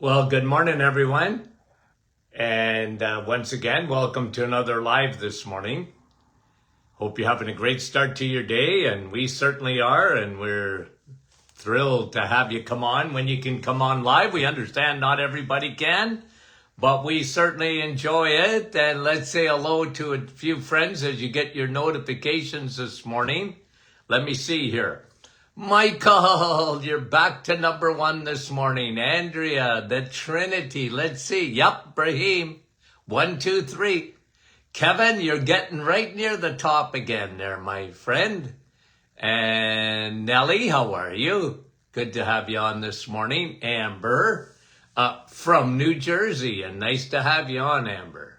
Well, good morning, everyone. And once again, welcome to another live this morning. Hope you're having a great start to your day, and we certainly are. And we're thrilled to have you come on when you can come on live. We understand not everybody can, but we certainly enjoy it. And let's say hello to a few friends as you get your notifications this morning. Let me see here. Michael, you're back to number one this morning. Andrea, the Trinity. Let's see. Yup, Brahim. 1, 2, 3. Kevin, you're getting right near the top again there, my friend. And Nellie, how are you? Good to have you on this morning. Amber, from New Jersey, and nice to have you on, Amber.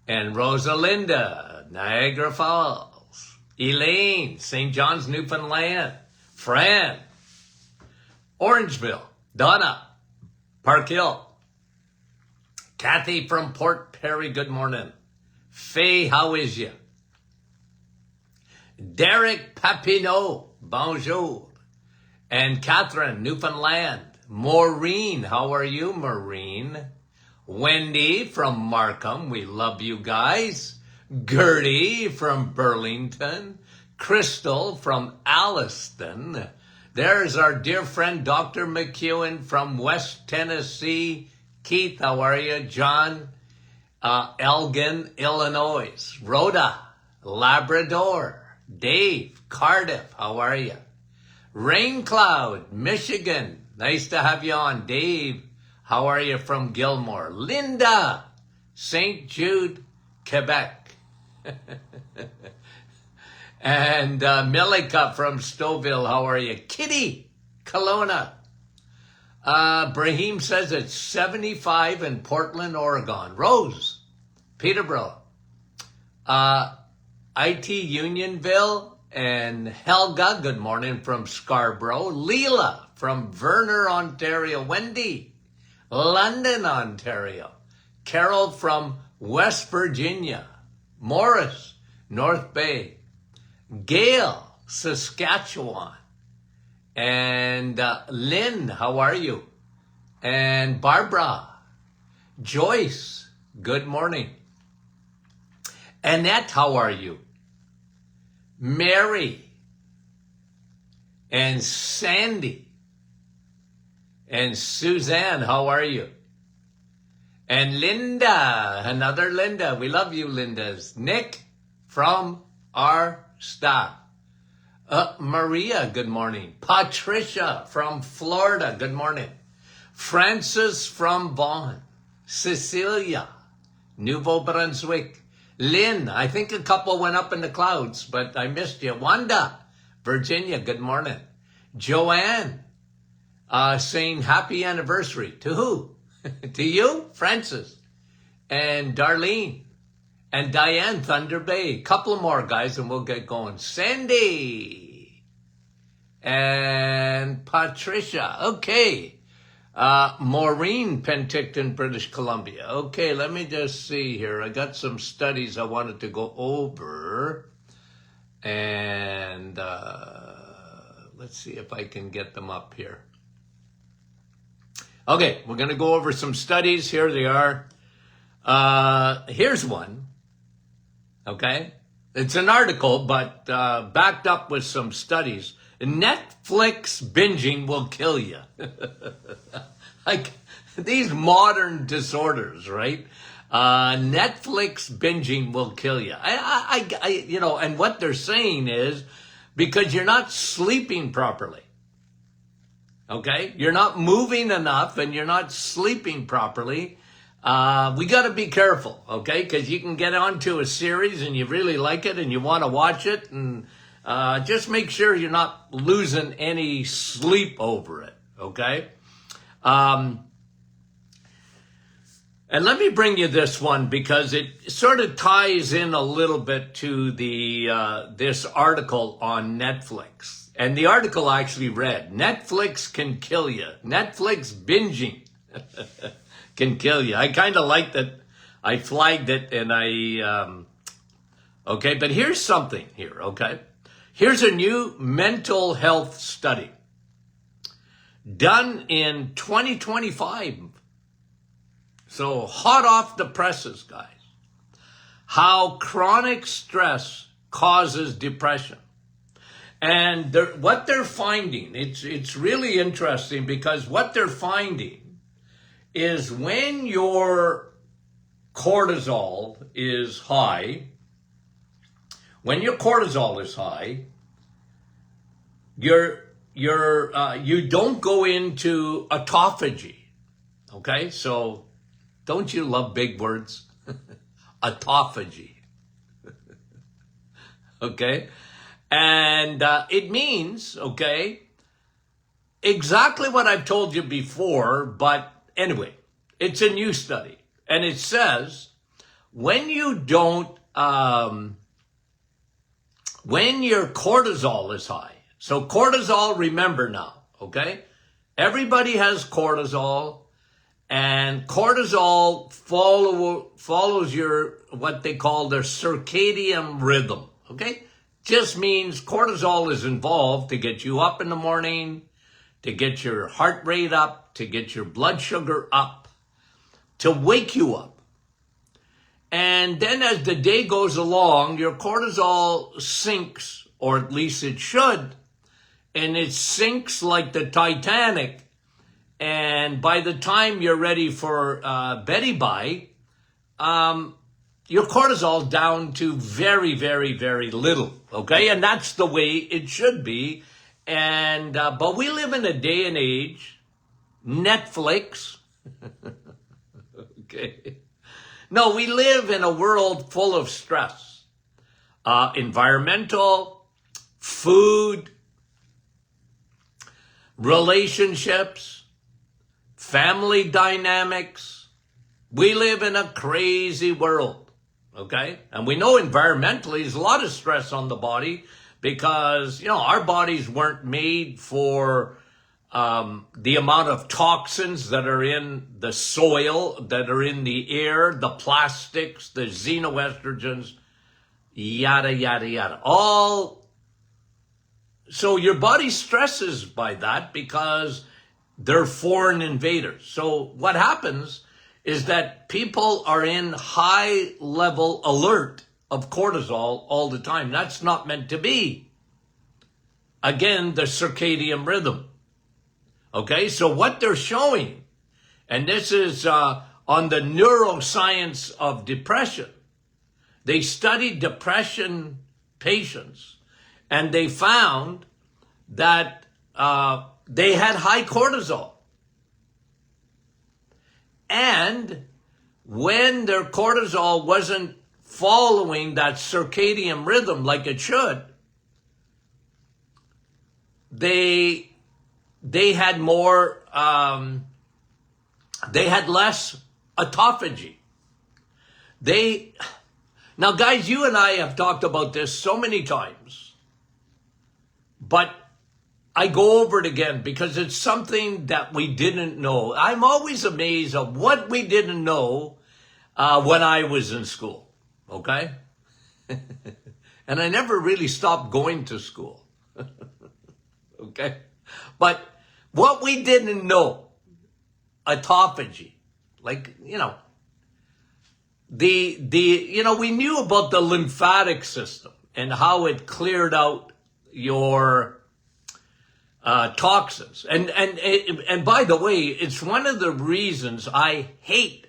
And Rosalinda, Niagara Falls. Elaine, St. John's, Newfoundland. Fran, Orangeville. Donna, Park Hill. Kathy from Port Perry, good morning. Faye, how is you? Derek Papineau, bonjour. And Catherine, Newfoundland. Maureen, how are you, Maureen? Wendy from Markham, we love you guys. Gertie from Burlington. Crystal from Alliston. There's our dear friend Dr. McEwen from West Tennessee. Keith, how are you? John, Elgin, Illinois. Rhoda, Labrador. Dave, Cardiff, how are you? Rain Cloud, Michigan. Nice to have you on. Dave, how are you from Gilmore? Linda, St. Jude, Quebec. And Melika from Stouffville, how are you? Kitty, Kelowna. Brahim says it's 75 in Portland, Oregon. Rose, Peterborough. IT Unionville. And Helga, good morning from Scarborough. Leela from Verner, Ontario. Wendy, London, Ontario. Carol from West Virginia. Morris, North Bay. Gail, Saskatchewan. And Lynn, how are you? And Barbara. Joyce, good morning. Annette, how are you? Mary. And Sandy. And Suzanne, how are you? And Linda, another Linda. We love you, Lindas. Nick from our staff. Maria, good morning. Patricia from Florida, good morning. Francis from Vaughan. Cecilia, Nouveau Brunswick. Lynn, I think a couple went up in the clouds, but I missed you. Wanda, Virginia, good morning. Joanne, saying happy anniversary. To who? To you, Francis. And Darlene. And Diane, Thunder Bay. Couple more, guys, and we'll get going. Sandy. And Patricia. Okay. Maureen, Penticton, British Columbia. Okay, let me just see here. I got some studies I wanted to go over. And let's see if I can get them up here. Okay, we're going to go over some studies. Here they are. Here's one. Okay, it's an article, but backed up with some studies. Netflix binging will kill you. Like these modern disorders, right? Netflix binging will kill you. And what they're saying is because you're not sleeping properly. Okay, you're not moving enough, and you're not sleeping properly. We got to be careful, okay? Because you can get onto a series and you really like it and you want to watch it, and just make sure you're not losing any sleep over it, okay? And let me bring you this one because it sort of ties in a little bit to the this article on Netflix. And the article actually read, Netflix can kill you. Netflix binging can kill you. I kind of like that. I flagged it and okay, but here's something here, okay? Here's a new mental health study. done in 2025. So hot off the presses, guys. How chronic stress causes depression. And what they're finding, it's really interesting, because what they're finding is when your cortisol is high, you don't go into autophagy. Okay, so don't you love big words? Autophagy. Okay, and it means, okay, exactly what I've told you before, but anyway, it's a new study, and it says when you don't, when your cortisol is high. So cortisol, remember now, okay? Everybody has cortisol, and cortisol follows your, what they call their circadian rhythm, okay? Just means cortisol is involved to get you up in the morning, to get your heart rate up, to get your blood sugar up, to wake you up. And then as the day goes along, your cortisol sinks, or at least it should, and it sinks like the Titanic. And by the time you're ready for Betty Bye, your cortisol's down to very, very, very little. Okay, and that's the way it should be. And but we live in a day and age, Netflix. Okay, no, we live in a world full of stress, environmental, food, relationships, family dynamics. We live in a crazy world, okay? And we know environmentally there's a lot of stress on the body, because, you know, our bodies weren't made for the amount of toxins that are in the soil, that are in the air, the plastics, the xenoestrogens, yada, yada, yada. All. So your body stresses by that because they're foreign invaders. So what happens is that people are in high level alert of cortisol all the time. That's not meant to be. Again, the circadian rhythm. Okay, so what they're showing, and this is on the neuroscience of depression. They studied depression patients, and they found that they had high cortisol. And when their cortisol wasn't following that circadian rhythm like it should, they had more, they had less autophagy. Now guys, you and I have talked about this so many times, but I go over it again because it's something that we didn't know. I'm always amazed at what we didn't know when I was in school, okay? And I never really stopped going to school, okay? But what we didn't know, autophagy, like, you know, we knew about the lymphatic system and how it cleared out your toxins. And by the way, it's one of the reasons I hate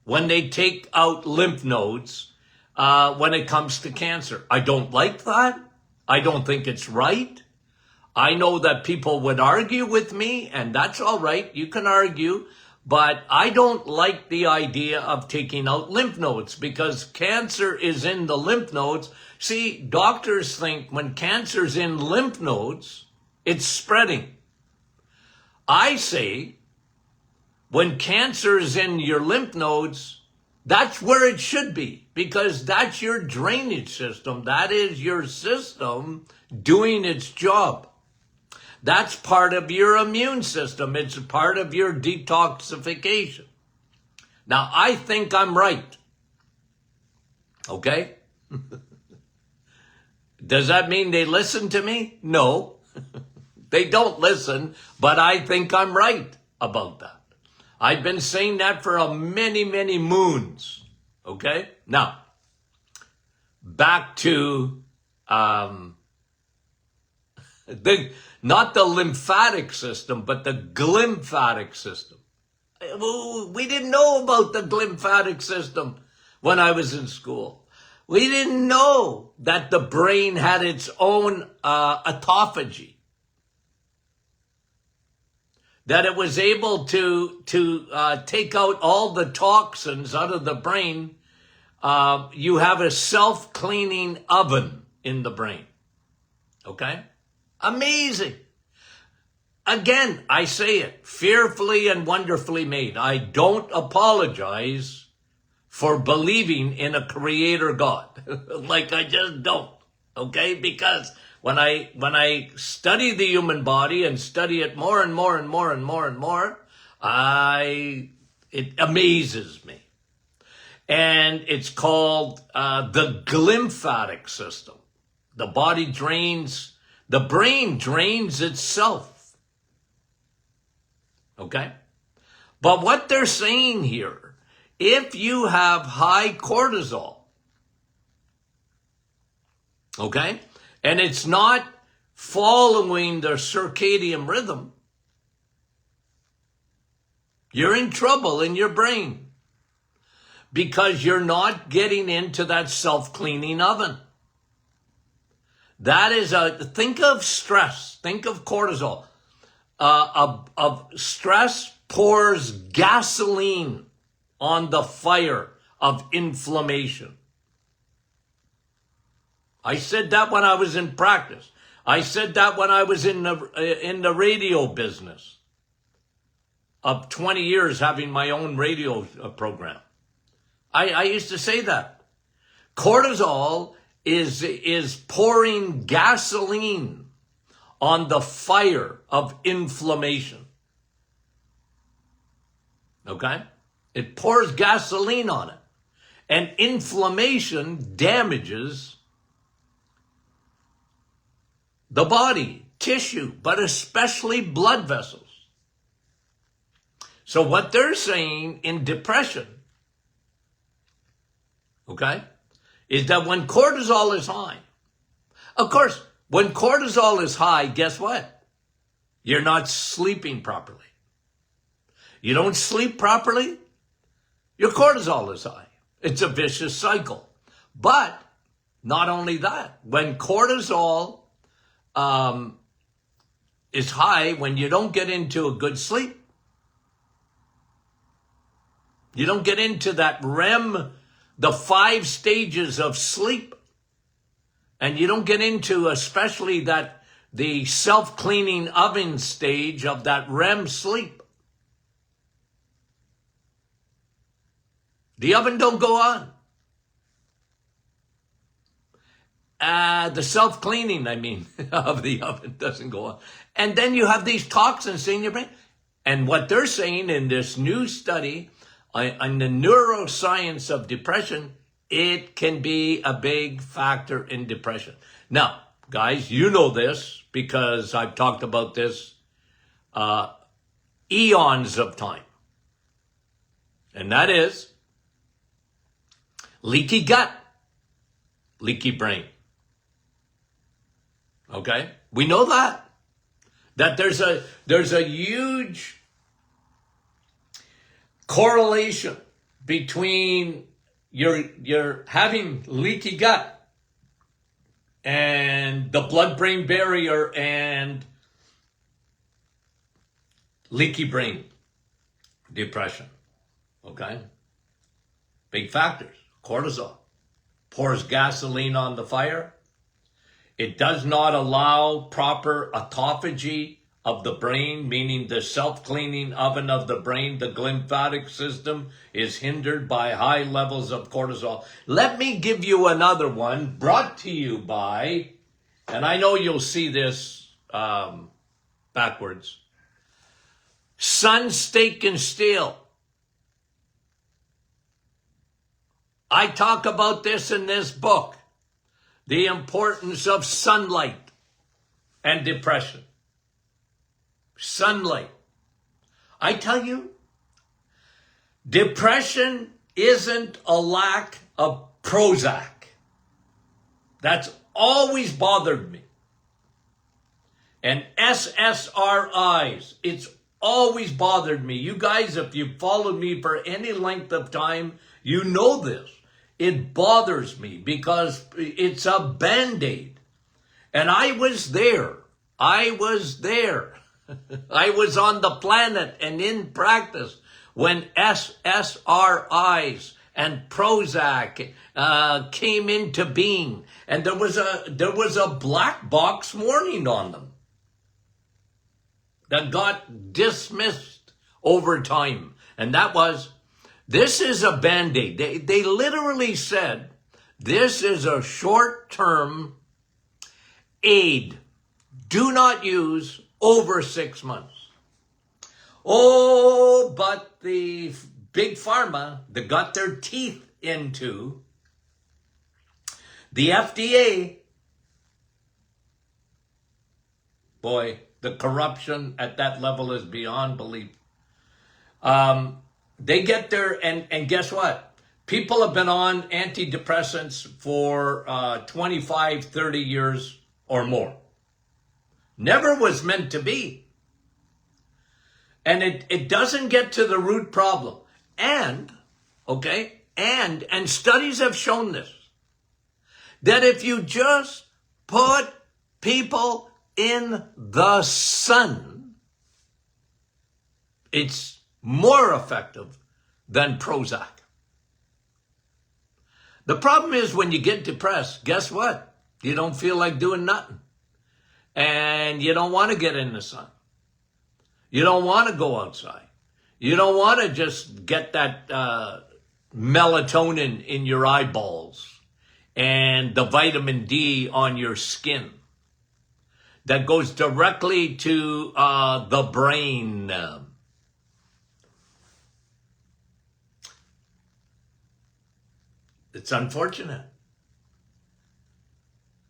when they take out lymph nodes when it comes to cancer. I don't like that. I don't think it's right. I know that people would argue with me, and that's all right. You can argue, but I don't like the idea of taking out lymph nodes because cancer is in the lymph nodes. See, doctors think when cancer's in lymph nodes, it's spreading. I say when cancer is in your lymph nodes, that's where it should be, because that's your drainage system. That is your system doing its job. That's part of your immune system. It's part of your detoxification. Now, I think I'm right. Okay? Does that mean they listen to me? No. They don't listen, but I think I'm right about that. I've been saying that for many, many moons. Okay? Now, back to not the lymphatic system, but the glymphatic system. We didn't know about the glymphatic system when I was in school. We didn't know that the brain had its own autophagy. That it was able to take out all the toxins out of the brain. You have a self-cleaning oven in the brain. Okay? Amazing. Again, I say it, fearfully and wonderfully made. I don't apologize for believing in a creator God. Like, I just don't. Okay? Because when I study the human body and study it more and more and more and more and more, it amazes me. And it's called the glymphatic system. The body drains, the brain drains itself. Okay? But what they're saying here, if you have high cortisol, okay, and it's not following the circadian rhythm, you're in trouble in your brain because you're not getting into that self-cleaning oven. That is think of stress, think of cortisol. Of stress pours gasoline on the fire of inflammation. I said that when I was in practice. I said that when I was in the radio business of 20 years having my own radio program. I used to say that. Cortisol is pouring gasoline on the fire of inflammation. Okay? It pours gasoline on it. And inflammation damages the body, tissue, but especially blood vessels. So what they're saying in depression, okay, is that when cortisol is high, of course, when cortisol is high, guess what? You're not sleeping properly. You don't sleep properly, your cortisol is high. It's a vicious cycle. But not only that, when cortisol is high, when you don't get into a good sleep, you don't get into that REM, the 5 stages of sleep, and you don't get into especially the self-cleaning oven stage of that REM sleep. The oven don't go on. The self-cleaning, of the oven doesn't go on. And then you have these toxins in your brain. And what they're saying in this new study on the neuroscience of depression, it can be a big factor in depression. Now, guys, you know this because I've talked about this eons of time. And that is leaky gut, leaky brain. Okay? We know that there's a huge correlation between you're having leaky gut and the blood-brain barrier and leaky brain depression. Okay? Big factors. Cortisol pours gasoline on the fire. It does not allow proper autophagy of the brain, meaning the self-cleaning oven of the brain, the glymphatic system is hindered by high levels of cortisol. Let me give you another one brought to you by, and I know you'll see this backwards, Sun, Steak, and Steel. I talk about this in this book, the importance of sunlight and depression. sunlight. I tell you, depression isn't a lack of Prozac. That's always bothered me. And SSRIs, it's always bothered me. You guys, if you've followed me for any length of time, you know this. It bothers me because it's a Band-Aid. And I was there. I was there. I was on the planet and in practice when SSRIs and Prozac came into being. And there was a black box warning on them that got dismissed over time. And that was, this is a Band-Aid. They literally said, this is a short-term aid. Do not use over 6 months. Oh, but the big pharma that got their teeth into the FDA, boy, the corruption at that level is beyond belief. They get there, and guess what? People have been on antidepressants for 25, 30 years or more. Never was meant to be. And it doesn't get to the root problem. And studies have shown this, that if you just put people in the sun, it's more effective than Prozac. The problem is when you get depressed, guess what? You don't feel like doing nothing. And you don't want to get in the sun. You don't want to go outside. You don't want to just get that melatonin in your eyeballs and the vitamin D on your skin that goes directly to the brain. It's unfortunate.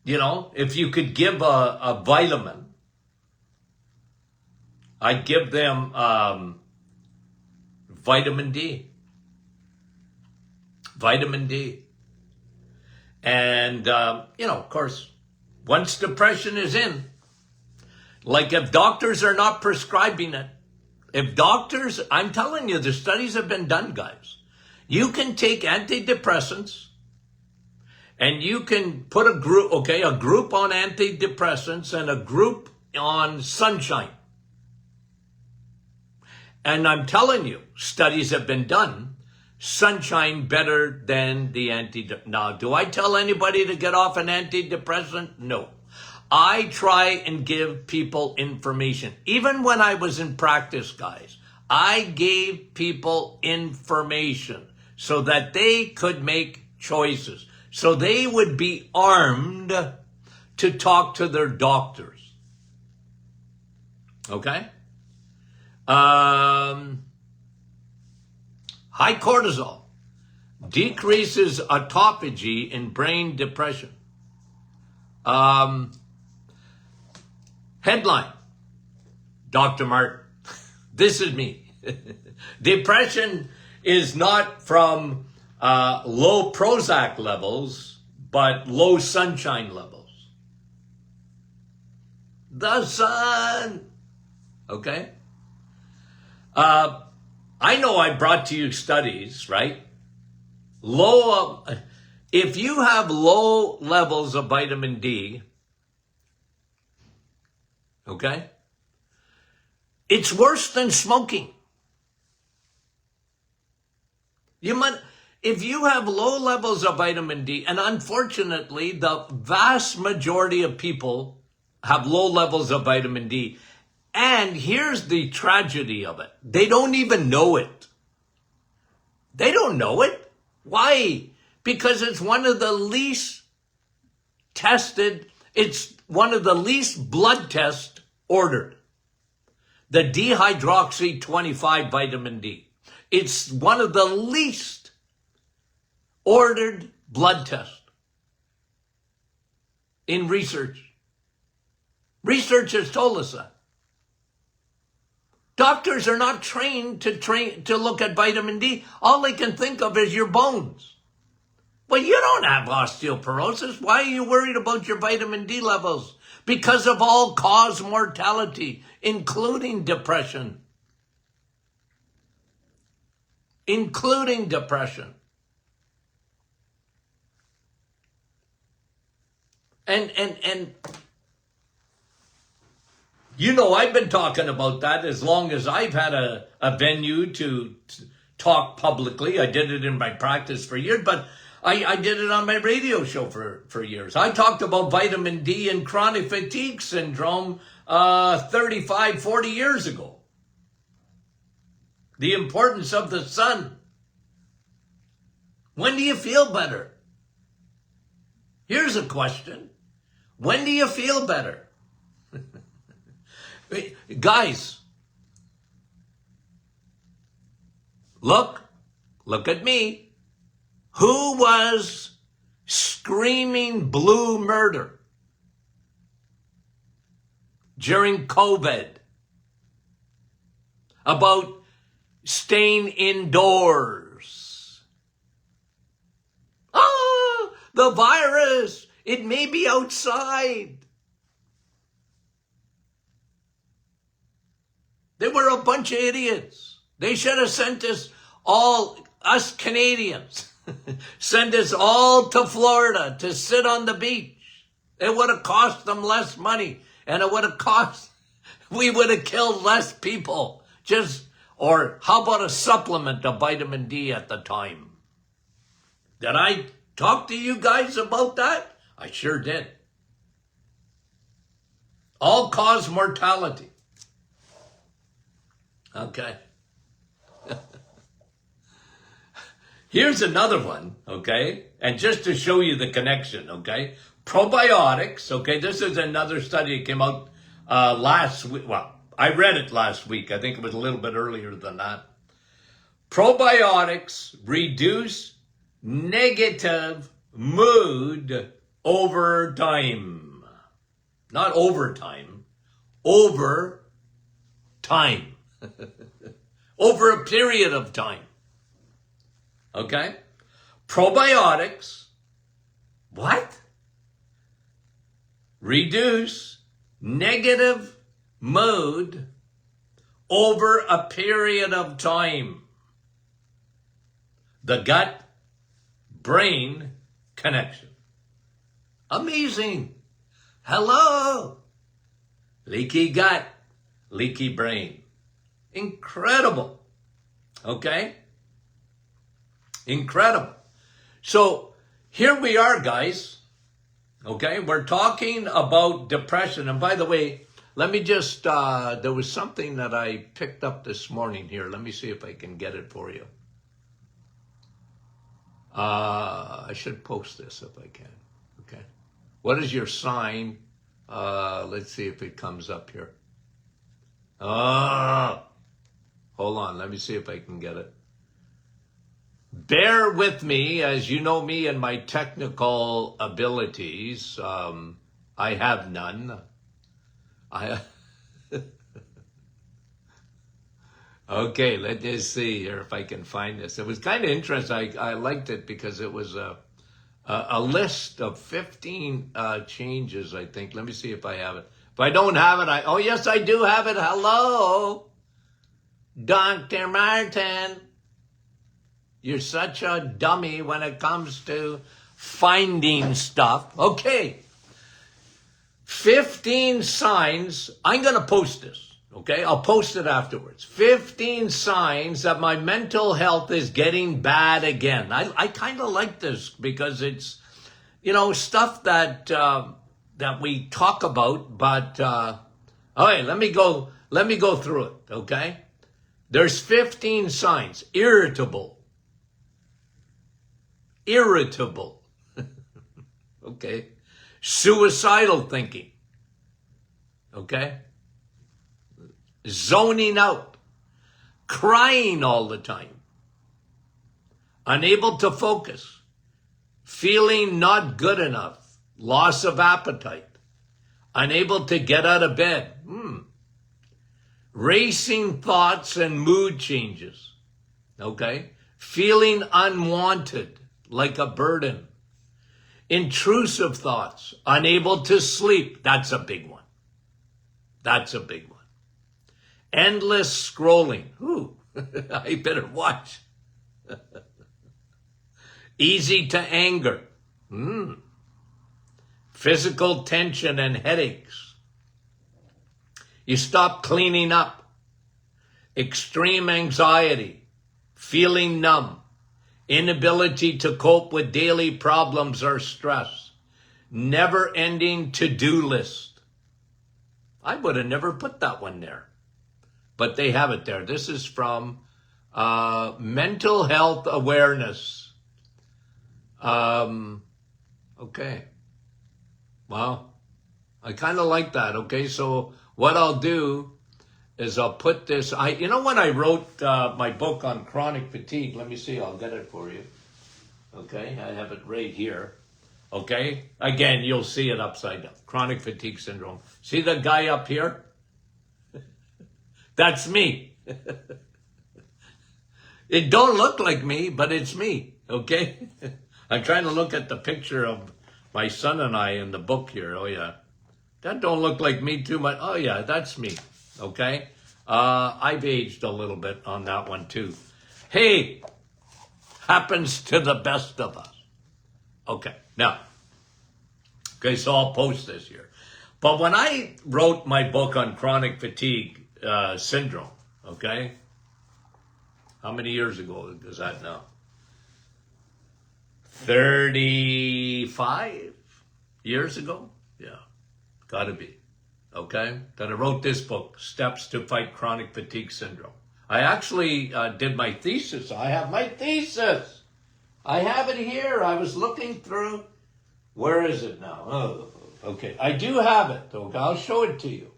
You know, if you could give a vitamin, I'd give them vitamin D. Vitamin D. And, of course, once depression is in, like if doctors are not prescribing it, if doctors, I'm telling you, the studies have been done, guys. You can take antidepressants and you can put a group on antidepressants and a group on sunshine. And I'm telling you, studies have been done. Sunshine better than the antidepressant. Now, do I tell anybody to get off an antidepressant? No. I try and give people information. Even when I was in practice, guys, I gave people information so that they could make choices. So they would be armed to talk to their doctors. Okay? High cortisol decreases autophagy in brain depression. Headline, Dr. Martin, this is me. Depression is not from low Prozac levels, but low sunshine levels. The sun. Okay? I know I brought to you studies, right? If you have low levels of vitamin D, okay, it's worse than smoking. If you have low levels of vitamin D, and unfortunately, the vast majority of people have low levels of vitamin D. And here's the tragedy of it. They don't even know it. They don't know it. Why? Because it's one of the least tested, it's one of the least blood tests ordered. The dehydroxy-25 vitamin D. It's one of the least ordered blood tests in research. Research has told us that. Doctors are not trained to look at vitamin D. All they can think of is your bones. Well, you don't have osteoporosis. Why are you worried about your vitamin D levels? Because of all-cause mortality, including depression. Including depression. And you know, I've been talking about that as long as I've had a venue to talk publicly. I did it in my practice for years, but I did it on my radio show for years. I talked about vitamin D and chronic fatigue syndrome 35, 40 years ago. The importance of the sun. When do you feel better? Here's a question. When do you feel better? Guys, look at me. Who was screaming blue murder during COVID about staying indoors? Oh, the virus, it may be outside. They were a bunch of idiots. They should have sent us Canadians, send us all to Florida to sit on the beach. It would have cost them less money, and we would have killed less people. Or how about a supplement of vitamin D at the time? Did I talk to you guys about that? I sure did. All-cause mortality. Okay. Here's another one, okay? And just to show you the connection, okay? Probiotics, okay? This is another study that came out last week. Well, I read it last week. I think it was a little bit earlier than that. Probiotics reduce negative mood over time. Not over time. Over time. Over a period of time. Okay? Probiotics, what? Reduce negative mood over a period of time. The gut-brain connection. Amazing. Hello. Leaky gut, leaky brain. Incredible. Okay? Incredible. So here we are, guys. Okay? We're talking about depression. And by the way, let me just, there was something that I picked up this morning here. Let me see if I can get it for you. I should post this if I can. Okay. What is your sign? Let's see if it comes up here. Hold on, let me see if I can get it. Bear with me, as you know me and my technical abilities. I have none. Okay, let's just see here if I can find this. It was kind of interesting. I liked it because it was a list of 15 changes, I think. Let me see if I have it. If I don't have it, oh yes, I do have it. Hello, Dr. Martin. You're such a dummy when it comes to finding stuff. Okay. 15 signs. I'm going to post this. Okay. I'll post it afterwards. 15 signs that my mental health is getting bad again. I kind of like this because it's, stuff that we talk about, but, okay, let me go through it. Okay. There's 15 signs. Irritable. Okay. Suicidal thinking. Okay. Zoning out. Crying all the time. Unable to focus. Feeling not good enough. Loss of appetite. Unable to get out of bed. racing thoughts and mood changes, okay? Feeling unwanted, like a burden. Intrusive thoughts, unable to sleep. That's a big one. That's a big one. Endless scrolling. Ooh, I better watch. Easy to anger. Physical tension and headaches. You stop cleaning up. Extreme anxiety. Feeling numb. Inability to cope with daily problems or stress. Never-ending to-do list. I would have never put that one there, but they have it there. This is from Mental Health Awareness. Okay. Well, I kind of like that. Okay, so what I'll do is I'll put this, when I wrote my book on chronic fatigue, let me see, I'll get it for you. Okay, I have it right here. Okay, again, you'll see it upside down. Chronic fatigue syndrome. See the guy up here? That's me. It don't look like me, but it's me, okay? I'm trying to look at the picture of my son and I in the book here. Oh, yeah. That don't look like me too much. Oh, yeah, that's me. Okay, I've aged a little bit on that one too. Hey, happens to the best of us. Okay, now, so I'll post this here. But when I wrote my book on chronic fatigue syndrome, okay, how many years ago is that now? 35 years ago? Yeah, gotta be. Okay, that I wrote this book, Steps to Fight Chronic Fatigue Syndrome. I actually did my thesis. I have my thesis. I have it here. I was looking through. Where is it now? Oh, okay. I do have it. Okay, I'll show it to you.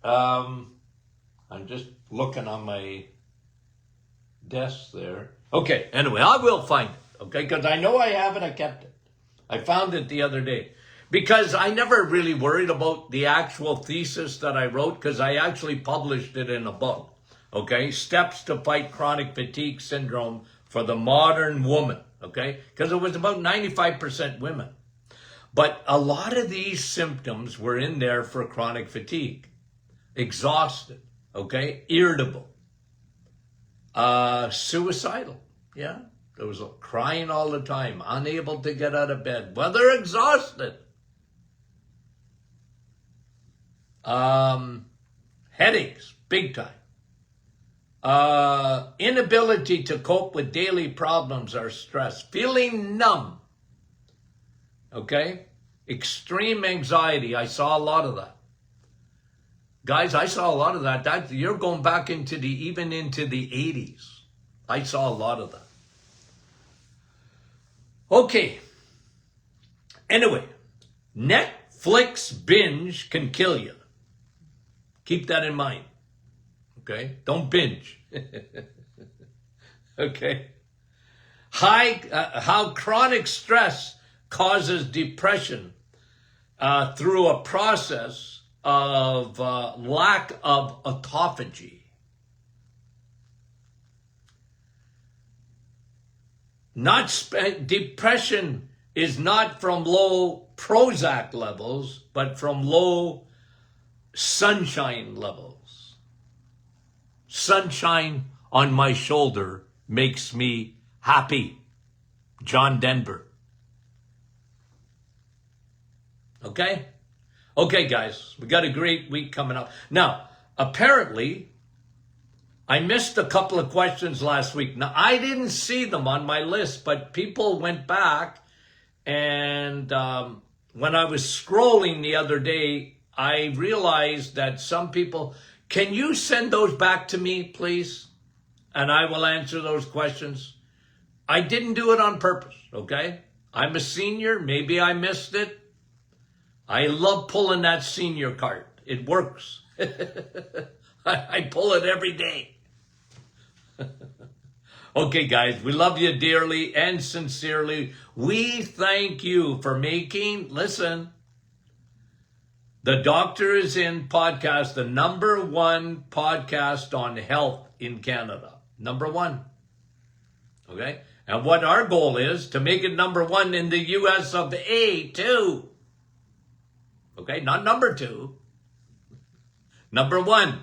I'm just looking on my desk there. Okay, anyway, I will find it. Okay, because I know I have it. I kept it. I found it the other day. Because I never really worried about the actual thesis that I wrote, because I actually published it in a book. Okay, Steps to Fight Chronic Fatigue Syndrome for the Modern Woman. Okay, because it was about 95% women. But a lot of these symptoms were in there for chronic fatigue. Exhausted, okay, irritable, suicidal, yeah. There was crying all the time, unable to get out of bed, well, they're exhausted. Headaches, big time. Inability to cope with daily problems or stress. Feeling numb. Okay? Extreme anxiety. I saw a lot of that. Guys, I saw a lot of that. You're going back into even into the 80s. I saw a lot of that. Okay. Anyway, Netflix binge can kill you. Keep that in mind. Okay? Don't binge. Okay? How chronic stress causes depression through a process of lack of autophagy. Depression is not from low Prozac levels, but from low sunshine levels. Sunshine on my shoulder makes me happy. John Denver. Okay? Okay, guys, we got a great week coming up. Now, apparently, I missed a couple of questions last week. Now, I didn't see them on my list, but people went back, and when I was scrolling the other day, I realized that some people, can you send those back to me, please? And I will answer those questions. I didn't do it on purpose, okay? I'm a senior. Maybe I missed it. I love pulling that senior card. It works. I pull it every day. Okay, guys, we love you dearly and sincerely. We thank you for making, listen, The Doctor is in podcast, the number one podcast on health in Canada. Number one. Okay? And what our goal is to make it number one in the US of A too. Okay? Not number two. Number one.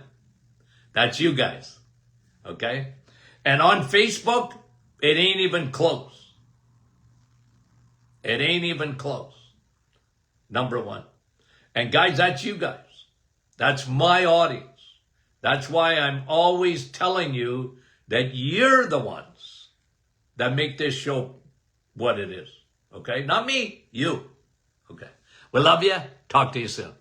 That's you guys. Okay? And on Facebook, it ain't even close. It ain't even close. Number one. And guys, that's you guys. That's my audience. That's why I'm always telling you that you're the ones that make this show what it is. Okay? Not me, you. Okay. We love you. Talk to you soon.